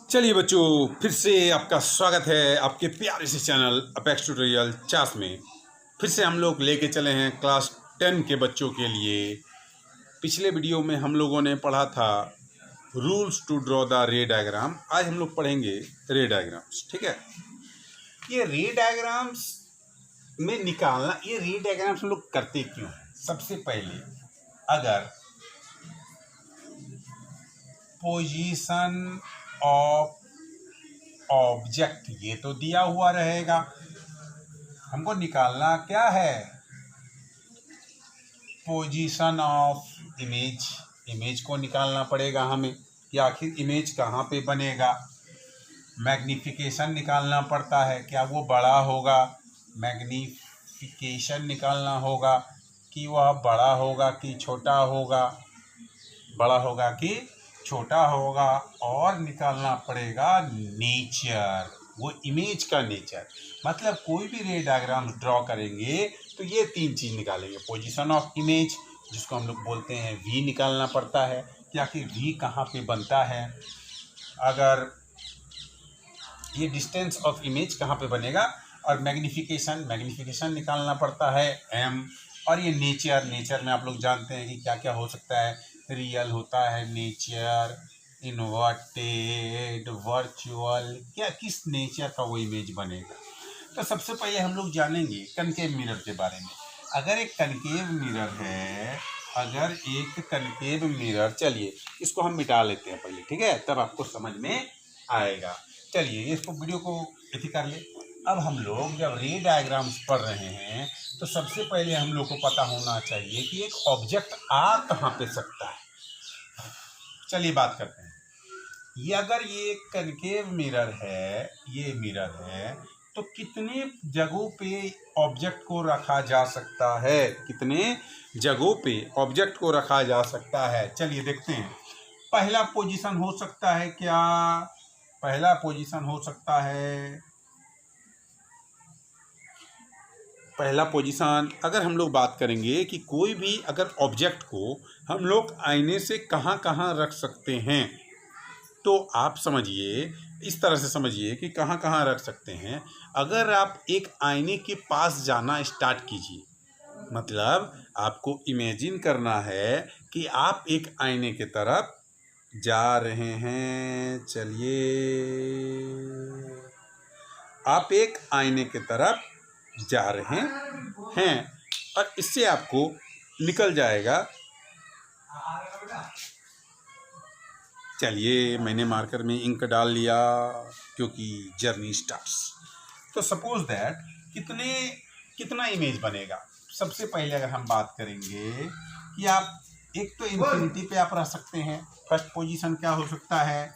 चलिए बच्चों, फिर से आपका स्वागत है आपके प्यारे से चैनल अपेक्स ट्यूटोरियल चास में। फिर से हम लोग लेके चले हैं क्लास 10 के बच्चों के लिए। पिछले वीडियो में हम लोगों ने पढ़ा था rules to draw the ray diagram. आज हम लोग पढ़ेंगे रे डायग्राम्स। ठीक है, ये रे डायग्राम्स में निकालना, ये रे डायग्राम्स हम लोग करते क्यों हैं? सबसे पहले अगर पोजीशन ऑफ ऑब्जेक्ट ये तो दिया हुआ रहेगा, हमको निकालना क्या है? Position of image. इमेज को निकालना पड़ेगा हमें कि आखिर इमेज कहाँ पे बनेगा। मैग्निफिकेशन निकालना पड़ता है, क्या वो बड़ा होगा? मैग्निफिकेशन निकालना होगा कि वह बड़ा होगा कि छोटा होगा, बड़ा होगा कि छोटा होगा। और निकालना पड़ेगा नेचर, वो इमेज का नेचर। मतलब कोई भी रे डायग्राम ड्रॉ करेंगे तो ये तीन चीज़ निकालेंगे। पोजीशन ऑफ इमेज, जिसको हम लोग बोलते हैं वी, निकालना पड़ता है कि आखिर वी कहाँ पे बनता है। अगर ये डिस्टेंस ऑफ इमेज कहाँ पे बनेगा। और मैग्निफिकेशन निकालना पड़ता है एम। और ये नेचर में आप लोग जानते हैं कि क्या क्या हो सकता है। रियल होता है नेचर, इन्वर्टेड, वर्चुअल, क्या किस नेचर का वो इमेज बनेगा। तो सबसे पहले हम लोग जानेंगे कनकेव मिरर के बारे में। अगर एक कनकेव मिरर चलिए इसको हम मिटा लेते हैं पहले, ठीक है, तब आपको समझ में आएगा। चलिए इसको वीडियो को ऐसे कर ले। अब हम लोग जब रे डायग्राम्स पढ़ रहे हैं तो सबसे पहले हम लोग को पता होना चाहिए कि एक ऑब्जेक्ट आ कहाँ पे सकता है। चलिए बात करते हैं। ये अगर ये कनकेव मिरर है, ये मिरर है, तो कितने जगहों पे ऑब्जेक्ट को रखा जा सकता है? कितने जगहों पे ऑब्जेक्ट को रखा जा सकता है? चलिए देखते हैं। पहला पोजीशन हो सकता है क्या? पहला पोजीशन हो सकता है, पहला पोजीशन अगर हम लोग बात करेंगे कि कोई भी अगर ऑब्जेक्ट को हम लोग आईने से कहाँ कहाँ रख सकते हैं, तो आप समझिए, इस तरह से समझिए कि कहाँ कहाँ रख सकते हैं। अगर आप एक आईने के पास जाना स्टार्ट कीजिए, मतलब आपको इमेजिन करना है कि आप एक आईने की तरफ जा रहे हैं। चलिए, आप एक आईने की तरफ जा रहे हैं और इससे आपको निकल जाएगा। चलिए, मैंने मार्कर में इंक डाल लिया क्योंकि जर्नी स्टार्ट्स। तो सपोज दैट कितना इमेज बनेगा। सबसे पहले अगर हम बात करेंगे कि आप एक तो इन्फिनिटी पे आप रह सकते हैं। फर्स्ट पोजीशन क्या हो सकता है?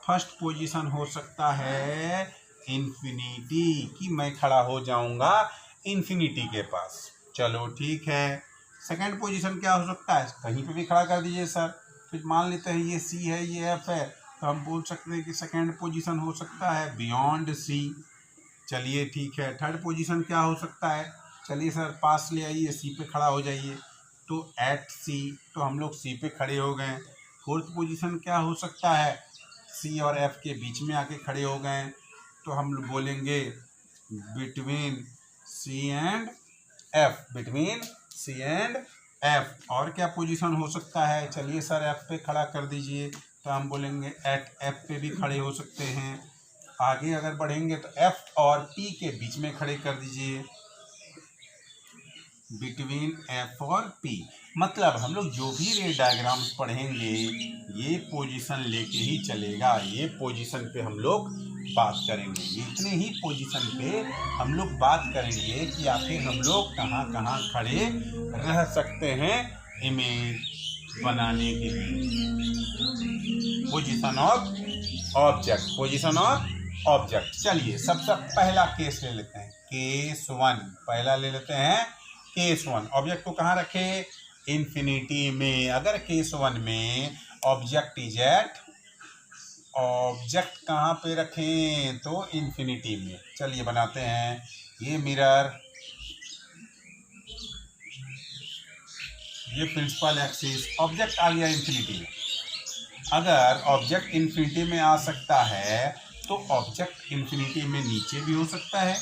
फर्स्ट पोजीशन हो सकता है इन्फिनिटी, कि मैं खड़ा हो जाऊंगा इन्फिनिटी के पास। चलो ठीक है। सेकंड पोजीशन क्या हो सकता है? कहीं पे भी खड़ा कर दीजिए सर। फिर मान लेते हैं ये सी है, ये एफ है, तो हम बोल सकते हैं कि सेकंड पोजीशन हो सकता है बियॉन्ड सी। चलिए ठीक है। थर्ड पोजीशन क्या हो सकता है? चलिए सर पास ले आइए, सी पे खड़ा हो जाइए, तो एट सी, तो हम लोग सी पे खड़े हो गए। फोर्थ पोजीशन क्या हो सकता है? सी और एफ के बीच में आके खड़े हो गए, तो हम लोग बोलेंगे between C and F, between C and F. और क्या पोजीशन हो सकता है? चलिए सर एफ पे खड़ा कर दीजिए, तो हम बोलेंगे एट एफ पे भी खड़े हो सकते हैं। आगे अगर बढ़ेंगे तो एफ और पी के बीच में खड़े कर दीजिए, बिटवीन एफ और पी। मतलब हम लोग जो भी रे डायग्राम्स पढ़ेंगे ये पोजीशन लेके ही चलेगा। ये पोजीशन पे हम लोग बात करेंगे, इतने ही पोजीशन पे हम लोग बात करेंगे कि आखिर हम लोग कहाँ कहाँ खड़े रह सकते हैं इमेज बनाने के लिए। Position of object, position of object. चलिए सबसे पहला केस ले लेते हैं, केस 1। पहला ले लेते हैं केस 1। ऑब्जेक्ट को कहाँ रखे? इन्फिनिटी में। अगर केस 1 में ऑब्जेक्ट इज एट, ऑब्जेक्ट कहाँ पे रखें? तो इन्फिनिटी में। चलिए बनाते हैं ये मिरर, ये प्रिंसिपल एक्सिस, ऑब्जेक्ट आ गया इन्फिनिटी में। अगर ऑब्जेक्ट इन्फिनिटी में आ सकता है तो ऑब्जेक्ट इन्फिनिटी में नीचे भी हो सकता है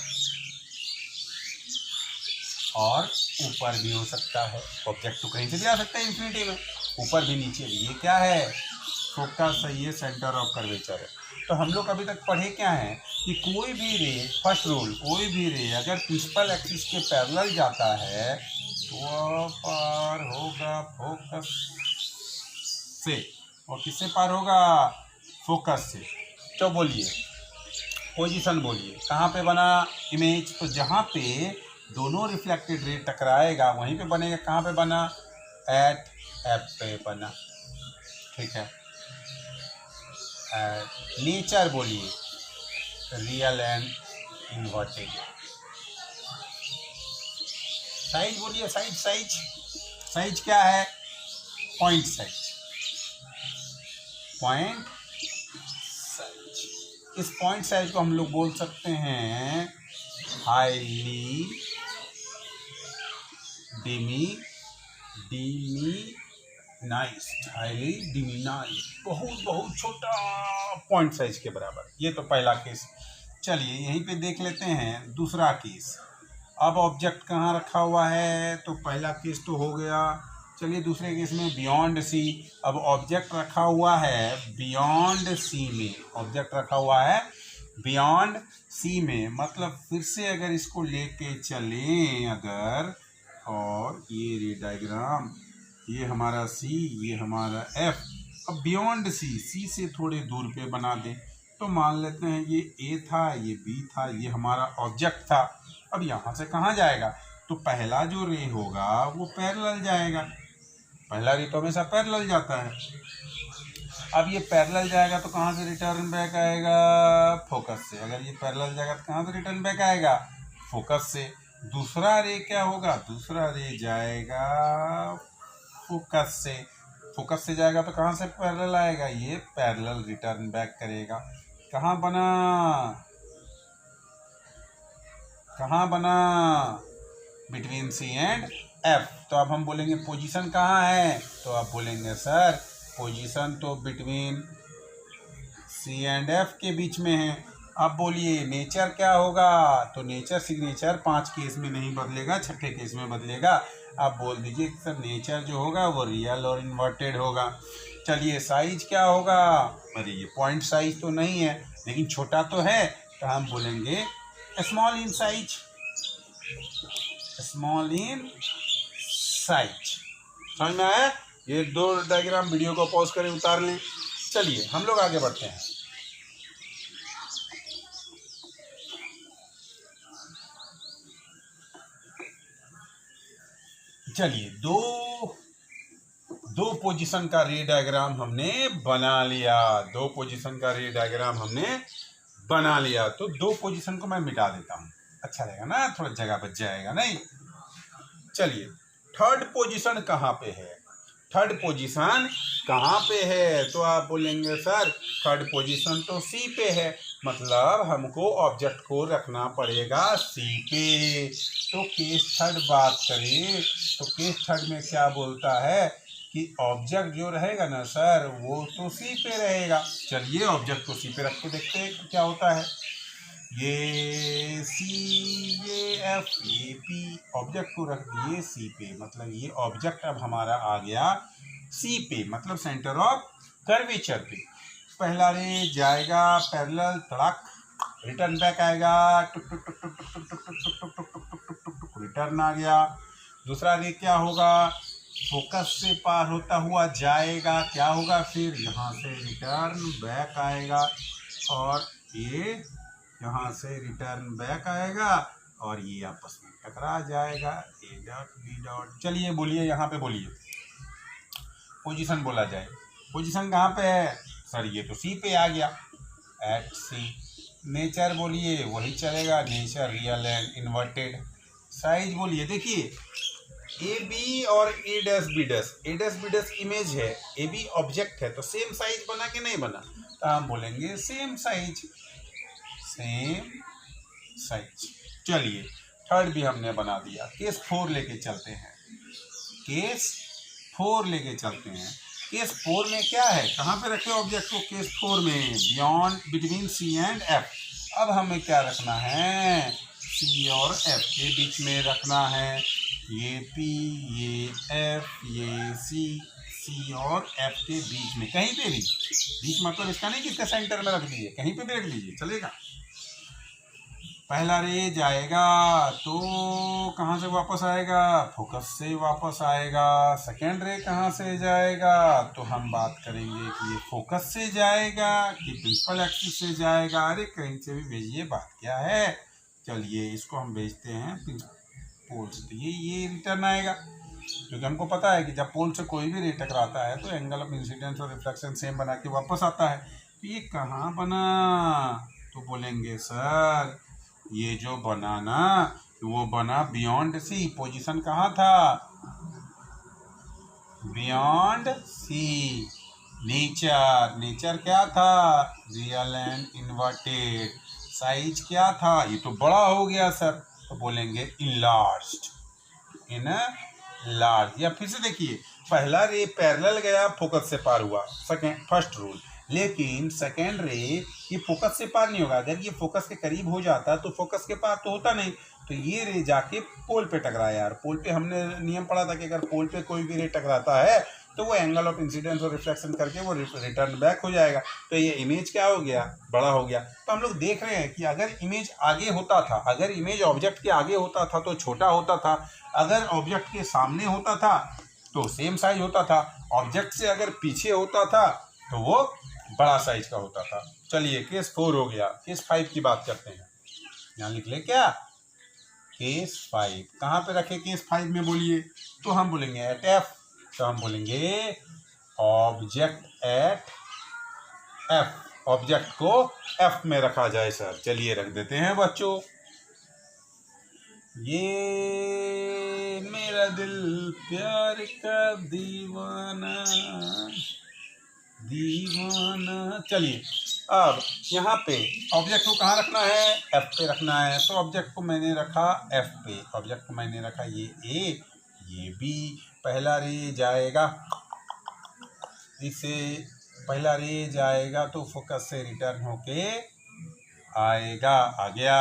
और ऊपर भी हो सकता है। ऑब्जेक्ट तो कहीं से भी आ सकता है इन्फिनिटी में, ऊपर भी नीचे भी। ये क्या है? फोकस है, ये सेंटर ऑफ कर्वेचर है। तो हम लोग अभी तक पढ़े क्या है कि कोई भी रे, फर्स्ट रूल, कोई भी रे अगर प्रिंसिपल एक्सिस के पैरेलल जाता है तो वह पार होगा फोकस से। और किससे पार होगा? फोकस से। तो बोलिए पोजीशन, बोलिए कहाँ पे बना इमेज? तो जहाँ पे दोनों रिफ्लेक्टेड रे टकराएगा वहीं पे बनेगा। कहाँ पे बना? एट एफ पे बना। ठीक है। नेचर बोलिए रियल एंड इन्वर्टेड। साइज बोलिए, साइज साइज साइज क्या है? Point size, point size. इस पॉइंट साइज को हम लोग बोल सकते हैं हाईली डिमिनाइज्ड, हाईली डिमिनाइज्ड, बहुत बहुत छोटा पॉइंट साइज के बराबर। ये तो पहला केस। चलिए यहीं पे देख लेते हैं दूसरा केस। अब ऑब्जेक्ट कहाँ रखा हुआ है? तो पहला केस तो हो गया। चलिए दूसरे केस में बियॉन्ड सी। अब ऑब्जेक्ट रखा हुआ है बियॉन्ड सी में, ऑब्जेक्ट रखा हुआ है बियॉन्ड सी में, मतलब फिर से अगर इसको लेके चलें अगर, और ये रे डायग्राम, ये हमारा सी, ये हमारा एफ। अब बियॉन्ड सी, सी से थोड़े दूर पे बना दें तो मान लेते हैं ये ए था, ये बी था, ये हमारा ऑब्जेक्ट था। अब यहाँ से कहाँ जाएगा? तो पहला जो रे होगा वो पैरेलल जाएगा। पहला रे तो हमेशा पैरेलल जाता है। अब ये पैरेलल जाएगा तो कहाँ से रिटर्न बैक आएगा? फोकस से। अगर ये पैरेलल जाएगा तो कहाँ से रिटर्न बैक आएगा? फोकस से। दूसरा रे क्या होगा? दूसरा रे जाएगा फोकस से। फोकस से जाएगा तो कहाँ से पैरेलल आएगा? ये पैरेलल रिटर्न बैक करेगा। कहाँ बना? कहाँ बना? Between C and F. तो अब हम बोलेंगे पोजीशन कहाँ है? तो आप बोलेंगे सर पोजीशन तो बिटवीन सी एंड एफ के बीच में है। अब बोलिए नेचर क्या होगा? तो नेचर सिग्नेचर 5 केस में नहीं बदलेगा, छठे केस में बदलेगा। आप बोल दीजिए सर नेचर जो होगा वो रियल और इन्वर्टेड होगा। चलिए साइज क्या होगा? अरे ये पॉइंट साइज तो नहीं है लेकिन छोटा तो है, तो हम बोलेंगे small in size, small in size. समझ में आया? ये दो डायग्राम वीडियो को पॉज करें, उतार लें। चलिए हम लोग आगे बढ़ते हैं। चलिए दो पोजीशन का रे डायग्राम हमने बना लिया। दो पोजीशन का रे डायग्राम हमने बना लिया। तो दो पोजीशन को मैं मिटा देता हूँ, अच्छा रहेगा ना, थोड़ा जगह बच जाएगा नहीं। चलिए थर्ड पोजीशन कहाँ पे है? थर्ड पोजीशन कहाँ पे है? तो आप बोलेंगे सर थर्ड पोजीशन तो सी पे है, मतलब हमको ऑब्जेक्ट को रखना पड़ेगा सी पे। तो केस थर्ड बात करें तो केस थर्ड में क्या बोलता है कि ऑब्जेक्ट जो रहेगा ना सर वो तो सी पे रहेगा। चलिए ऑब्जेक्ट को सी पे रख के देखते हैं क्या होता है। ये सी, ये एफ, ये पी, ऑब्जेक्ट को रख दिए सी पे, मतलब ये ऑब्जेक्ट अब हमारा आ गया सी पे, मतलब सेंटर ऑफ कर्वेचर पे। पहला रे जाएगा पैरेलल, तड़क, रिटर्न बैक आएगा, टुक टुक टुक टुक टुक टुक टुक टुक टुक टुक टुक टुक टुक टुक टुक, रिटर्न आ गया। दूसरा रे क्या होगा? फोकस से पार होता हुआ जाएगा, क्या होगा फिर? यहाँ से रिटर्न बैक आएगा और ये यहाँ से रिटर्न बैक आएगा और ये आपस में टकरा जाएगा, ए डॉट बी डॉट। चलिए बोलिए यहाँ पे बोलिए पोजीशन बोला जाए। पोजीशन कहाँ पे है सर? ये तो सी पे आ गया, एट सी। नेचर बोलिए वही चलेगा, nature real and inverted. Size बोलिए, देखिए ए बी और ए डैश बी डैश, ए डैश बी डैश इमेज है, ए बी ऑब्जेक्ट है, तो सेम साइज बना कि नहीं बना? तो हम बोलेंगे सेम साइज, सेम साइज। चलिए थर्ड भी हमने बना दिया। केस 4 लेके चलते हैं, केस 4 लेके चलते हैं। केस 4 में क्या है, कहाँ पे रखे ऑब्जेक्ट को, केस 4 में beyond between C and F. अब हमें क्या रखना है, सी और एफ के बीच में रखना है, ये पी, ये एफ, ये सी और एफ के बीच में, कहीं पे भी, बीच मतलब इसका नहीं कि इसके सेंटर में रख दीजिए, कहीं पे भी रख दीजिए चलेगा। पहला रे जाएगा तो कहाँ से वापस आएगा, फोकस से वापस आएगा। सेकेंड रे कहाँ से जाएगा, तो हम बात करेंगे कि ये फोकस से जाएगा कि प्रिंसिपल एक्सिस से जाएगा। अरे कहीं से भी भेजिए, बात क्या है। चलिए इसको हम भेजते हैं पोल से, तो ये रिटर्न आएगा, क्योंकि हमको पता है कि जब पोल से कोई भी रे टकराता है तो एंगल ऑफ इंसिडेंस और रिफ्लेक्शन सेम बना के वापस आता है। तो ये कहाँ बना, तो बोलेंगे सर ये जो बना ना, वो बना बियॉन्ड सी। पोजीशन कहाँ था, बियॉन्ड सी। नेचर क्या था, रियल एंड इन्वर्टेड। साइज क्या था, ये तो बड़ा हो गया सर, तो बोलेंगे इनलार्ज्ड, इनलार्ज। या फिर से देखिए, पहला रे पैरेलल गया, फोकस से पार हुआ, फर्स्ट रूल। लेकिन सेकेंड रे ये फोकस से पार नहीं होगा, अगर ये फोकस के करीब हो जाता तो फोकस के पार तो होता नहीं, तो ये रे जाके पोल पे टकराया। यार पोल पे हमने नियम पढ़ा था कि अगर पोल पे कोई भी रे टकराता है तो वो एंगल ऑफ इंसिडेंस और रिफ्लेक्शन करके वो रिटर्न बैक हो जाएगा। तो ये इमेज क्या हो गया, बड़ा हो गया। तो हम लोग देख रहे हैं कि अगर इमेज आगे होता था, अगर इमेज ऑब्जेक्ट के आगे होता था तो छोटा होता था, अगर ऑब्जेक्ट के सामने होता था तो सेम साइज होता था, ऑब्जेक्ट से अगर पीछे होता था तो वो बड़ा साइज का होता था। चलिए केस 4 हो गया, केस 5 की बात करते हैं। यहाँ लिख ले क्या, केस 5 कहाँ पे रखे, केस 5 में बोलिए, तो हम बोलेंगे एट एफ, तो हम बोलेंगे ऑब्जेक्ट एट एफ, ऑब्जेक्ट को एफ में रखा जाए सर। चलिए रख देते हैं बच्चों। ये मेरा दिल प्यार का दीवाना दीवाना। चलिए अब यहाँ पे ऑब्जेक्ट को कहाँ रखना है, एफ पे रखना है। तो ऑब्जेक्ट को मैंने रखा एफ पे, ऑब्जेक्ट को मैंने रखा ये ए, ये बी। पहला रे जाएगा, इसे पहला रे जाएगा तो फोकस से रिटर्न होके आएगा, आ गया।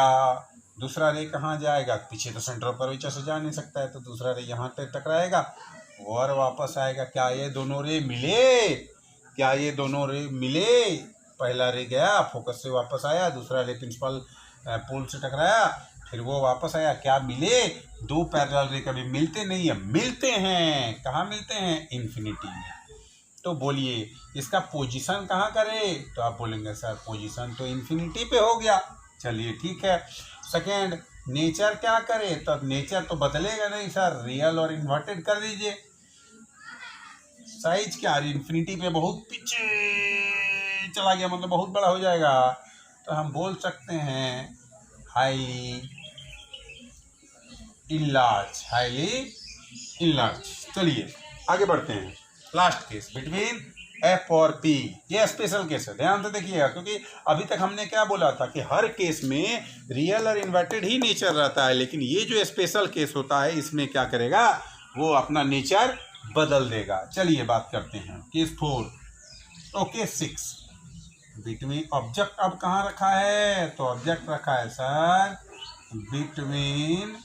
दूसरा रे कहाँ जाएगा, पीछे तो सेंटर ऑफ कर्वेचर से जा नहीं सकता है, तो दूसरा रे यहाँ पे टकराएगा और वापस आएगा। क्या ये दोनों रे मिले, क्या ये दोनों रे मिले, पहला रे गया फोकस से वापस आया, दूसरा रे प्रिंसिपल पोल से टकराया, फिर वो वापस आया, क्या मिले, दो पैरेलल रे कभी मिलते नहीं है, मिलते हैं, कहाँ मिलते हैं, इन्फिनिटी में। तो बोलिए इसका पोजीशन कहाँ करे, तो आप बोलेंगे सर पोजीशन तो इन्फिनिटी पे हो गया। चलिए ठीक है। सेकेंड, नेचर क्या करे, तो नेचर तो बदलेगा नहीं सर, रियल और इन्वर्टेड कर दीजिए। साइज क्या, इन्फिनिटी पे बहुत पीछे चला गया, मतलब बहुत बड़ा हो जाएगा, तो हम बोल सकते हैं हाईली इनलार्ज, हाईली इनलार्ज। चलिए आगे बढ़ते हैं। लास्ट केस बिटवीन एफ और पी, ये स्पेशल केस है, ध्यान से देखिएगा, क्योंकि अभी तक हमने क्या बोला था कि हर केस में रियल और इन्वर्टेड ही नेचर रहता है, लेकिन ये जो स्पेशल केस होता है इसमें क्या करेगा, वो अपना नेचर बदल देगा। चलिए बात करते हैं केस 4। ओके 6 बिटवीन, ऑब्जेक्ट अब कहाँ रखा है, तो ऑब्जेक्ट रखा है sir between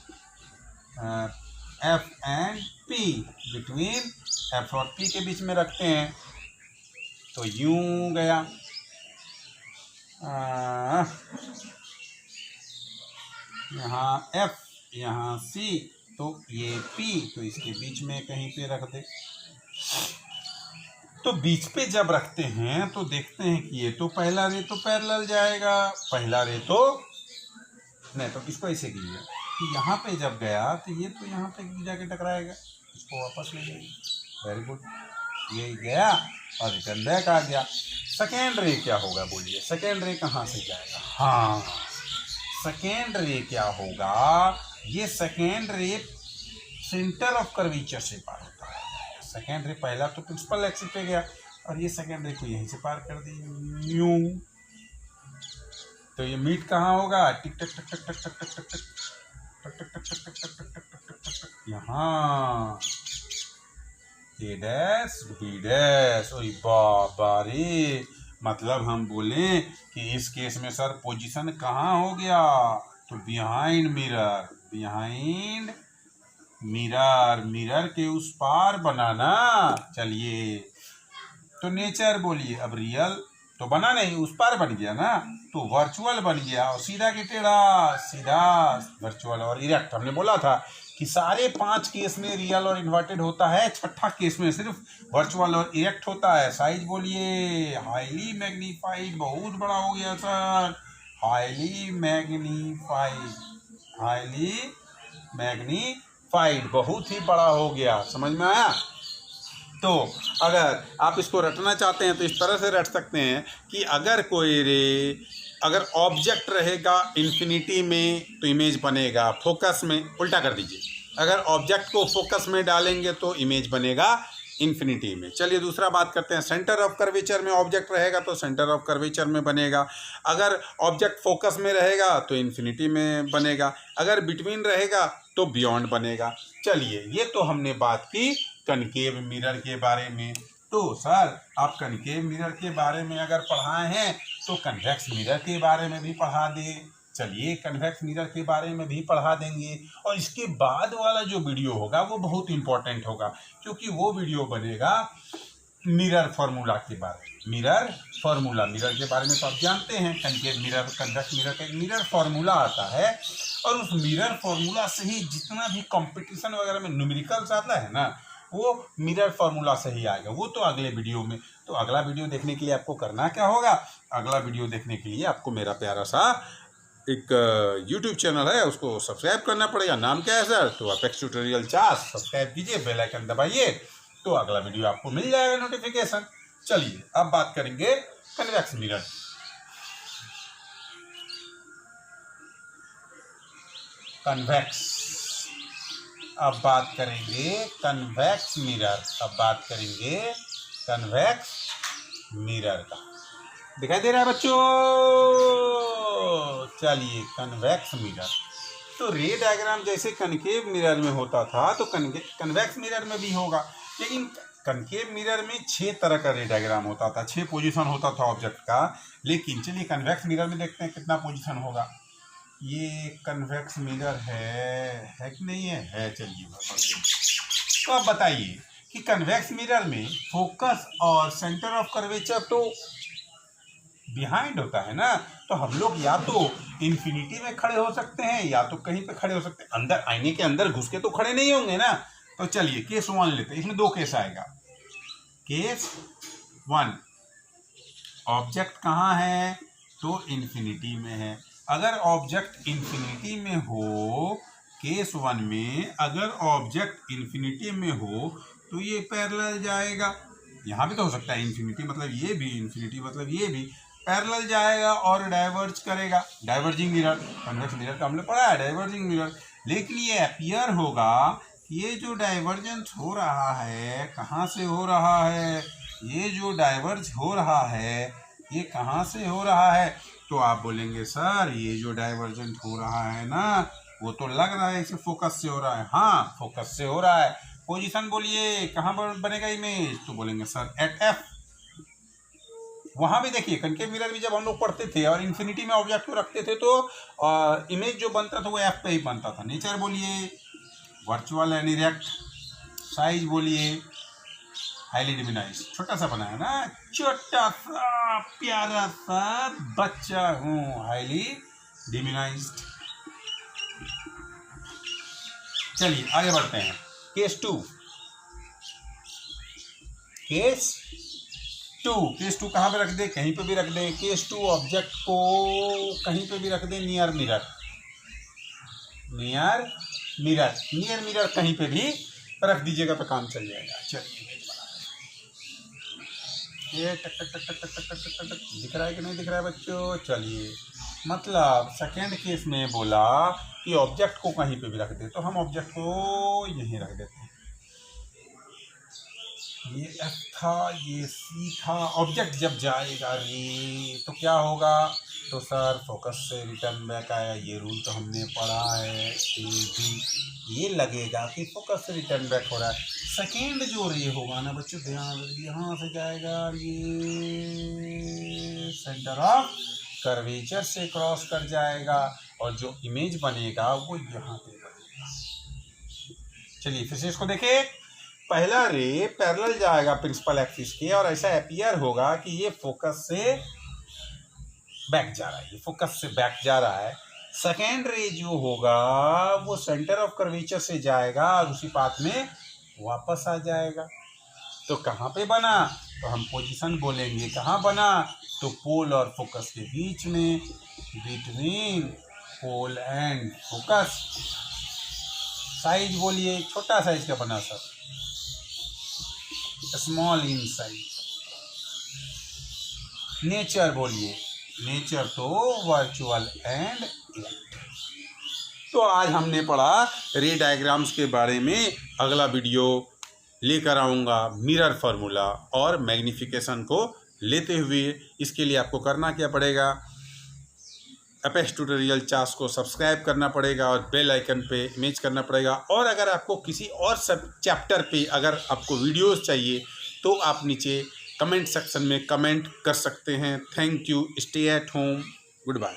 F and P, between F और पी के बीच में रखते हैं। तो यूं गया, यहाँ एफ यहाँ सी, तो ये पी, तो इसके बीच में कहीं पे रख दे। तो बीच पे जब रखते हैं तो देखते हैं कि ये तो पहला रे तो पैरेलल जाएगा, पहला रे तो नहीं, तो इसको ऐसे कीजिए कि यहाँ पे जब गया तो ये तो यहाँ पे जाके टकराएगा, इसको वापस ले जाइए। वेरी गुड, ये गया और रिटर्न बैक आ गया। सेकेंड रे क्या होगा बोलिए, सेकेंड रे कहाँ से जाएगा, हाँ सेकेंड रे क्या होगा, ये सेकेंड रे सेंटर ऑफ कर्वेचर से पार होता है। सेकेंड रे पहला तो प्रिंसिपल एक्सिस पे गया और ये सेकेंड रे को यहीं से पार कर दी यूं, तो ये मीट कहाँ होगा, टिक टक टक टक टक टक टक टक टक टक टक टक टक टक टक टक टक टक, यहाँ ए डैश बी डैश। ओए बाबा रे, मतलब हम बोले कि इस केस में सर पोजीशन कहाँ हो गया, तो behind mirror, behind mirror, mirror के उस पार बनाना। चलिए, तो नेचर बोलिए, अब रियल तो बना नहीं, उस पार बन गया ना, तो वर्चुअल बन गया। और सीधा की टेढ़ा, सीधा वर्चुअल और इरेक्ट। हमने बोला था कि सारे 5 केस में रियल और इन्वर्टेड होता है, छठा केस में सिर्फ वर्चुअल और इरेक्ट होता है। साइज बोलिए, हाईली मैग्नीफाइड, बहुत बड़ा हो गया sir, highly magnified, highly magnified, बहुत ही बड़ा हो गया। समझ में आया? तो अगर आप इसको रटना चाहते हैं तो इस तरह से रट सकते हैं कि अगर ऑब्जेक्ट रहेगा इन्फिनिटी में तो इमेज बनेगा फोकस में, उल्टा कर दीजिए, अगर ऑब्जेक्ट को फोकस में डालेंगे तो इमेज बनेगा इन्फिनिटी में। चलिए दूसरा बात करते हैं, सेंटर ऑफ कर्वेचर में ऑब्जेक्ट रहेगा तो सेंटर ऑफ कर्वेचर में बनेगा, अगर ऑब्जेक्ट फोकस में रहेगा तो इन्फिनिटी में बनेगा, अगर बिटवीन रहेगा तो बियॉन्ड बनेगा। चलिए, ये तो हमने बात की कनकेव मिरर के बारे में। तो सर आप कनकेव मिरर के बारे में अगर पढ़ाए हैं तो कन्वेक्स मिरर के बारे में भी पढ़ा दें। चलिए, कन्वेक्स मिरर के बारे में भी पढ़ा देंगे। और इसके बाद वाला जो वीडियो होगा वो बहुत इंपॉर्टेंट होगा, क्योंकि वो वीडियो बनेगा मिरर फार्मूला के बारे में। मिरर फार्मूला, मिरर के बारे में तो आप जानते हैं, कनकेव मिरर, कन्वेक्स मिरर का एक मिरर फार्मूला आता है, और उस मिरर फार्मूला से ही जितना भी कंपटीशन वगैरह में न्यूमेरिकल्स आता है ना, वो मिरर फार्मूला से ही आएगा। वो तो अगले वीडियो में। तो अगला वीडियो देखने के लिए आपको करना क्या होगा, अगला वीडियो देखने के लिए आपको मेरा प्यारा सा एक YouTube चैनल है, उसको सब्सक्राइब करना पड़ेगा। नाम क्या है सर? तो अपेक्स ट्यूटोरियल 4 सब्सक्राइब कीजिए, बेल आइकन दबाइए, तो अगला वीडियो आपको मिल जाएगा नोटिफिकेशन। चलिए, अब बात करेंगे कन्वेक्स मिरर। कन्वेक्स, अब बात करेंगे कन्वेक्स मिरर, अब बात करेंगे कन्वेक्स मिरर का। दिखाई दे रहा है बच्चों? चलिए, कन्वेक्स मिरर तो रे डायग्राम जैसे कनकेव मिरर में होता था तो कन्वेक्स मिरर में भी होगा, लेकिन कनकेव मिरर में 6 तरह का रे डायग्राम होता था, 6 पोजीशन होता था ऑब्जेक्ट का। लेकिन चलिए कन्वेक्स मिरर में देखते हैं कितना पोजीशन होगा। ये कन्वेक्स मिरर है कि नहीं है? चलिए, तो आप बताइए कि कन्वेक्स मिरर में फोकस और सेंटर ऑफ कर्वेचर तो बिहाइंड होता है ना, तो हम लोग या तो इन्फिनिटी में खड़े हो सकते हैं या तो कहीं पे खड़े हो सकते हैं, अंदर आईने के अंदर घुस के तो खड़े नहीं होंगे ना। तो चलिए केस 1 लेते हैं, इसमें 2 केस आएगा। केस 1, ऑब्जेक्ट कहाँ है? तो इन्फिनिटी में है। अगर ऑब्जेक्ट इन्फिनिटी में हो, केस 1 में अगर ऑब्जेक्ट इन्फिनिटी में हो तो ये पैरेलल जाएगा। यहाँ भी तो हो सकता है इन्फिनिटी मतलब ये भी, इन्फिनिटी मतलब ये भी, पैरेलल जाएगा और डाइवर्ज करेगा। डाइवर्जिंग मिरर, कन्वेक्स मिरर का हमने पढ़ा है डाइवर्जिंग मिरर। लेकिन ये अपीयर होगा, ये जो डाइवर्जेंस हो रहा है कहाँ से हो रहा है? ये जो डाइवर्ज हो रहा है ये कहाँ से हो रहा है? तो आप बोलेंगे सर ये जो डाइवर्जेंट हो रहा है ना, वो तो लग रहा है इसे फोकस से हो रहा है। हाँ, फोकस से हो रहा है। पोजीशन बोलिए, कहाँ पर बनेगा इमेज? तो बोलेंगे सर एट एफ। वहाँ भी देखिए कनकेव मिरर भी जब हम लोग पढ़ते थे और इन्फिनिटी में ऑब्जेक्ट को रखते थे तो इमेज जो बनता था वो एफ पे ही बनता था। नेचर बोलिए, वर्चुअल एंड इरेक्ट। साइज बोलिए, हाईली डिमिनाइज, छोटा सा बना है ना, छोटा सा प्यारा सा बच्चा हूँ, हाईली डिमिनाइज्ड। चलिए आगे बढ़ते हैं। केस 2, केस 2 कहाँ पे रख दे? कहीं पे भी रख दें। केस 2 ऑब्जेक्ट को कहीं पे भी रख दें, near mirror, near mirror, near mirror कहीं पे भी रख दीजिएगा तो काम चल जाएगा। चलिए ये टक टक टक टक टक टक टक टक टक दिख रहा है कि नहीं दिख रहा है बच्चों? चलिए, मतलब सेकेंड केस में बोला कि ऑब्जेक्ट को कहीं पे भी रख दे, तो हम ऑब्जेक्ट को यहीं रख देते हैं। ये एफ था, ये सी था। ऑब्जेक्ट जब जाएगा रे तो क्या होगा? तो सर फोकस से रिटर्न बैक आया, ये रूल तो हमने पढ़ा है। ये भी ये लगेगा कि फोकस से रिटर्न बैक हो रहा है। सेकेंड जो रे होगा ना बच्चों, ध्यान रखिए, यहाँ से जाएगा ये सेंटर ऑफ कर्वेचर से क्रॉस कर जाएगा और जो इमेज बनेगा वो यहाँ पे बनेगा। चलिए फिर से इसको देखिए, पहला रे पैरेलल जाएगा प्रिंसिपल एक्सिस के और ऐसा अपीयर होगा कि ये फोकस से बैक जा रहा है, ये फोकस से बैक जा रहा है। सेकेंड रे जो होगा वो सेंटर ऑफ कर्वेचर से जाएगा और उसी पाथ में वापस आ जाएगा। तो कहाँ पे बना, तो हम पोजीशन बोलेंगे, कहाँ बना, तो पोल और फोकस के बीच में, between pole and focus. Size बोलिए, छोटा साइज का बना sir, small in size. Nature बोलिए, नेचर तो वर्चुअल एंड इलेक्ट्रिक। तो आज हमने पढ़ा रे डायग्राम्स के बारे में। अगला वीडियो लेकर आऊँगा मिरर फार्मूला और मैग्नीफिकेशन को लेते हुए। इसके लिए आपको करना क्या पड़ेगा, अपेक्स ट्यूटोरियल चार्ट्स को सब्सक्राइब करना पड़ेगा और बेल आइकन पे इमेज करना पड़ेगा। और अगर आपको किसी और सब चैप्टर पे अगर आपको वीडियोस चाहिए तो आप नीचे कमेंट सेक्शन में कमेंट कर सकते हैं। Thank you, stay at home, good bye.